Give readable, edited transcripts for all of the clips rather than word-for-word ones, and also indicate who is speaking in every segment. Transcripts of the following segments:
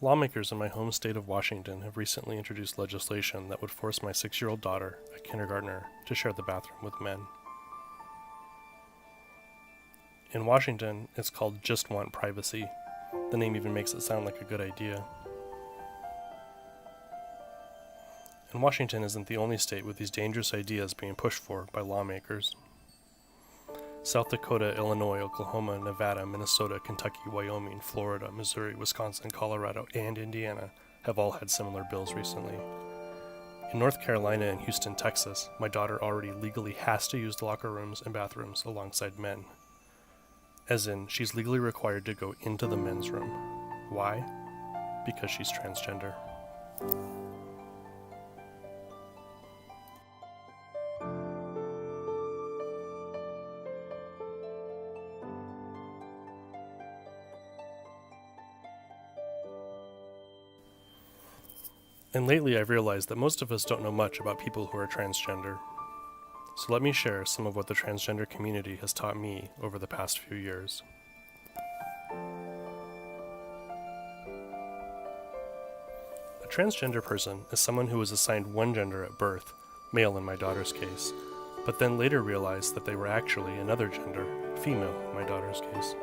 Speaker 1: Lawmakers in my home state of Washington have recently introduced legislation that would force my 6-year-old daughter, a kindergartner, to share the bathroom with men. In Washington, it's called Just Want Privacy. The name even makes it sound like a good idea. And Washington isn't the only state with these dangerous ideas being pushed for by lawmakers. South Dakota, Illinois, Oklahoma, Nevada, Minnesota, Kentucky, Wyoming, Florida, Missouri, Wisconsin, Colorado, and Indiana have all had similar bills recently. In North Carolina and Houston, Texas, my daughter already legally has to use the locker rooms and bathrooms alongside men. As in, she's legally required to go into the men's room. Why? Because she's transgender. And lately I've realized that most of us don't know much about people who are transgender. So let me share some of what the transgender community has taught me over the past few years. A transgender person is someone who was assigned one gender at birth, male in my daughter's case, but then later realized that they were actually another gender, female in my daughter's case.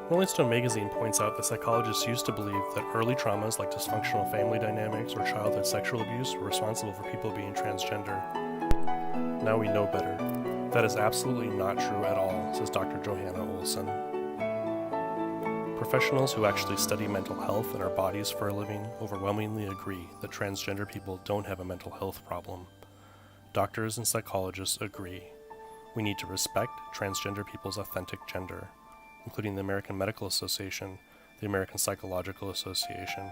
Speaker 1: Rolling Stone magazine points out that psychologists used to believe that early traumas like dysfunctional family dynamics or childhood sexual abuse were responsible for people being transgender. Now we know better. That is absolutely not true at all, says Dr. Johanna Olson. Professionals who actually study mental health and our bodies for a living overwhelmingly agree that transgender people don't have a mental health problem. Doctors and psychologists agree. We need to respect transgender people's authentic gender, including the American Medical Association, the American Psychological Association,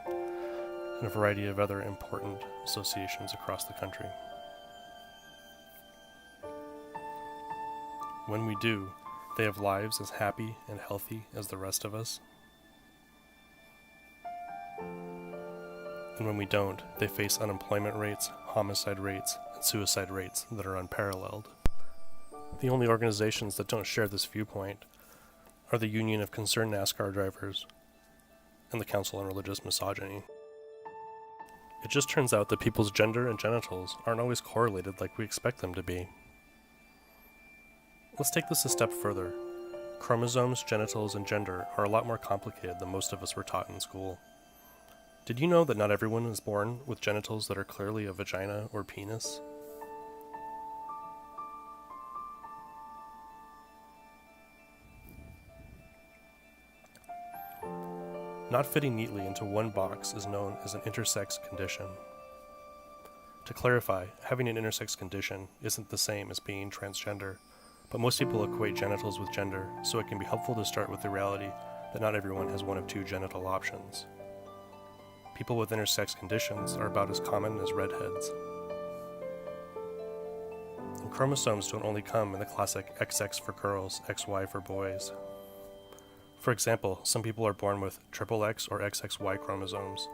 Speaker 1: and a variety of other important associations across the country. When we do, they have lives as happy and healthy as the rest of us. And when we don't, they face unemployment rates, homicide rates, and suicide rates that are unparalleled. The only organizations that don't share this viewpoint are the Union of Concerned NASCAR Drivers and the Council on Religious Misogyny. It just turns out that people's gender and genitals aren't always correlated like we expect them to be. Let's take this a step further. Chromosomes, genitals, and gender are a lot more complicated than most of us were taught in school. Did you know that not everyone is born with genitals that are clearly a vagina or penis? Not fitting neatly into one box is known as an intersex condition. To clarify, having an intersex condition isn't the same as being transgender, but most people equate genitals with gender, so it can be helpful to start with the reality that not everyone has one of two genital options. People with intersex conditions are about as common as redheads. And chromosomes don't only come in the classic XX for girls, XY for boys. For example, some people are born with XXX or XXY chromosomes,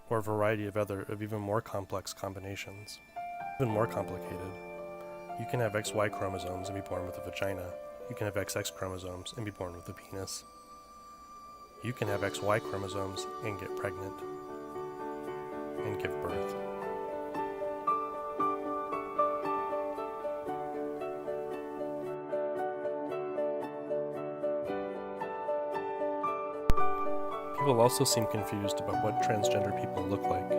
Speaker 1: or a variety of other even more complex combinations. Even more complicated. You can have XY chromosomes and be born with a vagina. You can have XX chromosomes and be born with a penis. You can have XY chromosomes and get pregnant and give birth. People also seem confused about what transgender people look like.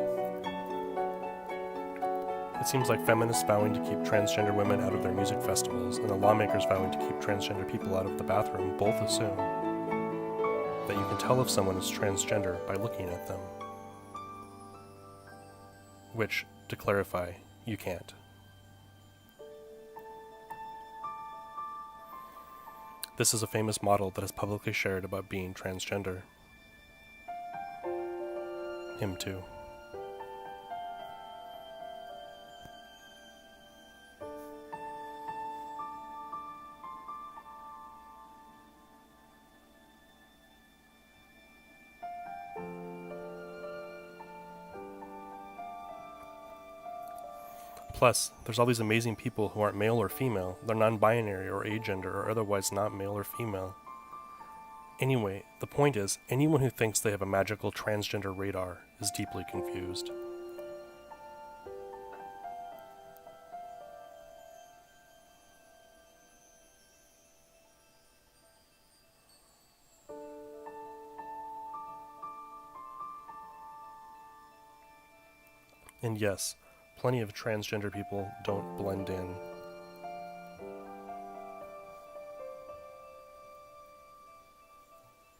Speaker 1: It seems like feminists vowing to keep transgender women out of their music festivals and the lawmakers vowing to keep transgender people out of the bathroom both assume that you can tell if someone is transgender by looking at them. Which, to clarify, you can't. This is a famous model that is publicly shared about being transgender. Him too. Plus, there's all these amazing people who aren't male or female, they're non-binary or agender or otherwise not male or female. Anyway, the point is, anyone who thinks they have a magical transgender radar is deeply confused. And yes, plenty of transgender people don't blend in.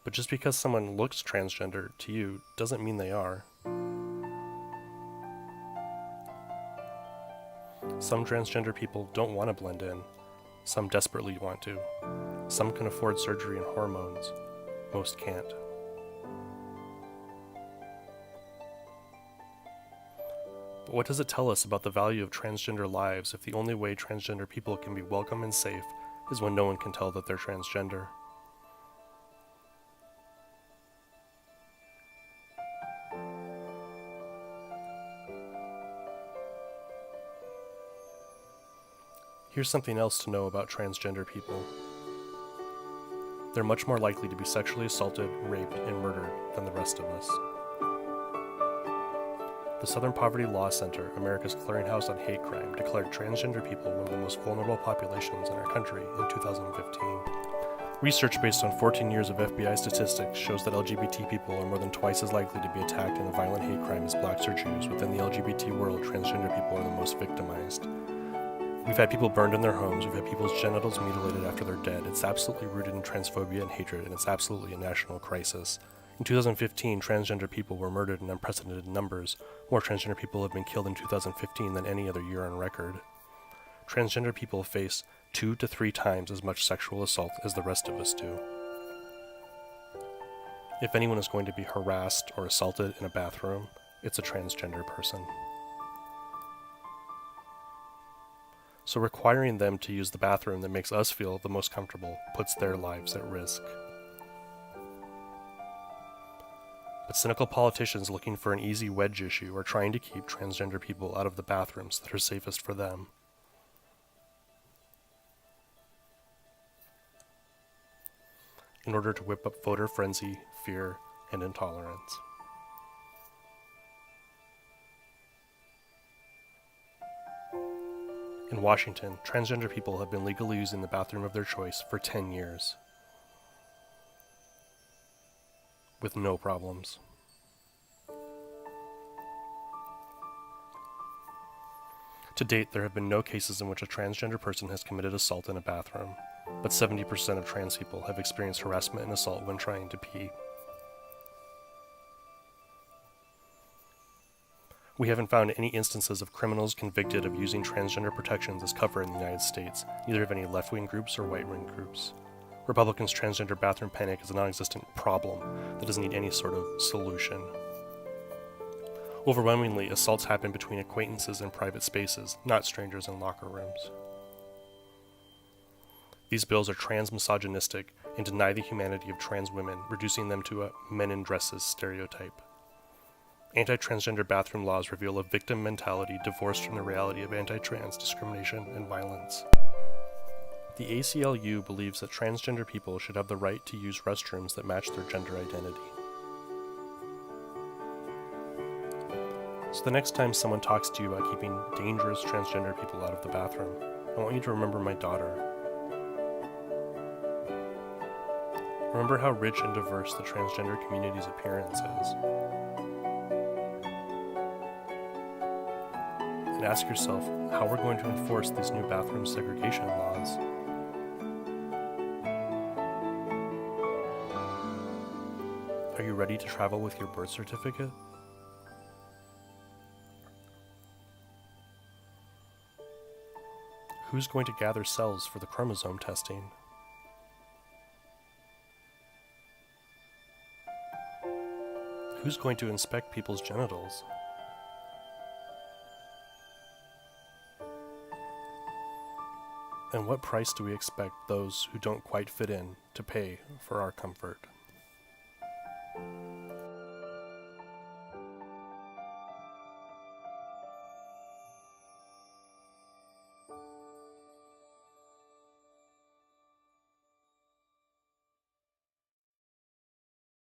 Speaker 1: But just because someone looks transgender to you doesn't mean they are. Some transgender people don't want to blend in. Some desperately want to. Some can afford surgery and hormones. Most can't. But what does it tell us about the value of transgender lives if the only way transgender people can be welcome and safe is when no one can tell that they're transgender? Here's something else to know about transgender people. They're much more likely to be sexually assaulted, raped, and murdered than the rest of us. The Southern Poverty Law Center, America's clearinghouse on hate crime, declared transgender people one of the most vulnerable populations in our country in 2015. Research based on 14 years of FBI statistics shows that LGBT people are more than twice as likely to be attacked in a violent hate crime as blacks or Jews. Within the LGBT world, transgender people are the most victimized. We've had people burned in their homes, we've had people's genitals mutilated after they're dead. It's absolutely rooted in transphobia and hatred, and it's absolutely a national crisis. In 2015, transgender people were murdered in unprecedented numbers. More transgender people have been killed in 2015 than any other year on record. Transgender people face 2 to 3 times as much sexual assault as the rest of us do. If anyone is going to be harassed or assaulted in a bathroom, it's a transgender person. So requiring them to use the bathroom that makes us feel the most comfortable puts their lives at risk. But cynical politicians looking for an easy wedge issue are trying to keep transgender people out of the bathrooms that are safest for them. In order to whip up voter frenzy, fear, and intolerance. In Washington, transgender people have been legally using the bathroom of their choice for 10 years. With no problems. To date, there have been no cases in which a transgender person has committed assault in a bathroom, but 70% of trans people have experienced harassment and assault when trying to pee. We haven't found any instances of criminals convicted of using transgender protections as cover in the United States, neither of any left-wing groups or right-wing groups. Republicans' transgender bathroom panic is a non-existent problem that doesn't need any sort of solution. Overwhelmingly, assaults happen between acquaintances in private spaces, not strangers in locker rooms. These bills are trans-misogynistic and deny the humanity of trans women, reducing them to a men-in-dresses stereotype. Anti-transgender bathroom laws reveal a victim mentality divorced from the reality of anti-trans discrimination and violence. The ACLU believes that transgender people should have the right to use restrooms that match their gender identity. So the next time someone talks to you about keeping dangerous transgender people out of the bathroom, I want you to remember my daughter. Remember how rich and diverse the transgender community's appearance is. And ask yourself how we're going to enforce these new bathroom segregation laws. Are you ready to travel with your birth certificate? Who's going to gather cells for the chromosome testing? Who's going to inspect people's genitals? And what price do we expect those who don't quite fit in to pay for our comfort?